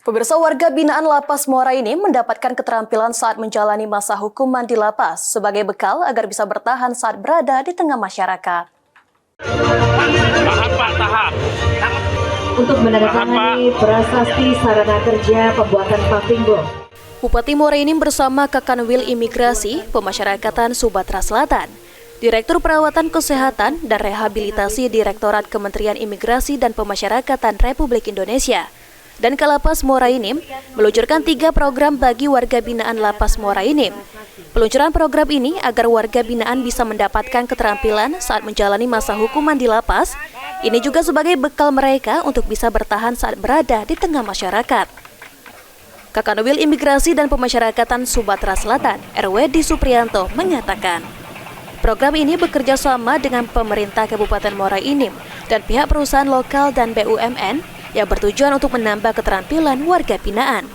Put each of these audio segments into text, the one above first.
Pemirsa, warga binaan Lapas Muara ini mendapatkan keterampilan saat menjalani masa hukuman di lapas sebagai bekal agar bisa bertahan saat berada di tengah masyarakat. Tahap. Untuk menandatangani prasasti sarana kerja pembuatan paving bom. Bupati Muara ini bersama Kakanwil Imigrasi Pemasyarakatan Sumatera Selatan, Direktur Perawatan Kesehatan dan Rehabilitasi Direktorat Kementerian Imigrasi dan Pemasyarakatan Republik Indonesia, dan Kalapas Muara Inim meluncurkan 3 program bagi warga binaan Lapas Muara Inim. Peluncuran program ini agar warga binaan bisa mendapatkan keterampilan saat menjalani masa hukuman di lapas. Ini juga sebagai bekal mereka untuk bisa bertahan saat berada di tengah masyarakat. Kakanwil Imigrasi dan Pemasyarakatan Sumatera Selatan, RWD Supriyanto, mengatakan, program ini bekerja sama dengan pemerintah Kabupaten Muara Inim dan pihak perusahaan lokal dan BUMN yang bertujuan untuk menambah keterampilan warga binaan.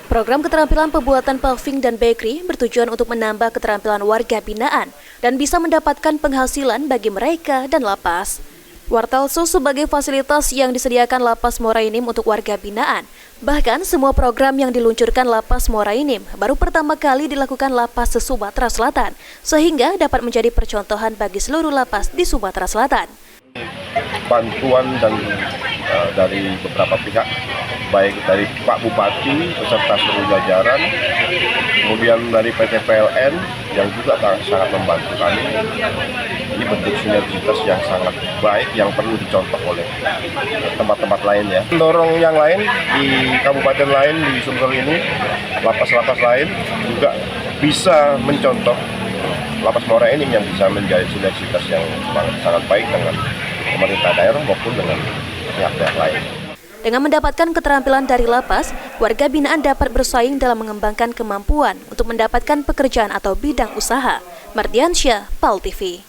Program keterampilan pembuatan paving dan bakery bertujuan untuk menambah keterampilan warga binaan dan bisa mendapatkan penghasilan bagi mereka dan lapas. Wartalso sebagai fasilitas yang disediakan Lapas Muara Inim untuk warga binaan. Bahkan semua program yang diluncurkan Lapas Muara Inim baru pertama kali dilakukan lapas se-Sumatera Selatan, sehingga dapat menjadi percontohan bagi seluruh lapas di Sumatera Selatan. Bantuan dan dari beberapa pihak, baik dari Pak Bupati beserta seluruh jajaran, kemudian dari PT PLN yang juga sangat membantu kami. Ini bentuk sinergitas yang sangat baik yang perlu dicontoh oleh tempat-tempat lain ya. Mendorong yang lain di kabupaten lain di Sumsel ini, lapas-lapas lain juga bisa mencontoh Lapas Muara Inim yang bisa menjadi sinergitas yang sangat baik dengan pemerintah daerah maupun dengan pihak-pihak lain. Dengan mendapatkan keterampilan dari lapas, warga binaan dapat bersaing dalam mengembangkan kemampuan untuk mendapatkan pekerjaan atau bidang usaha. Mardiansyah, PAL TV.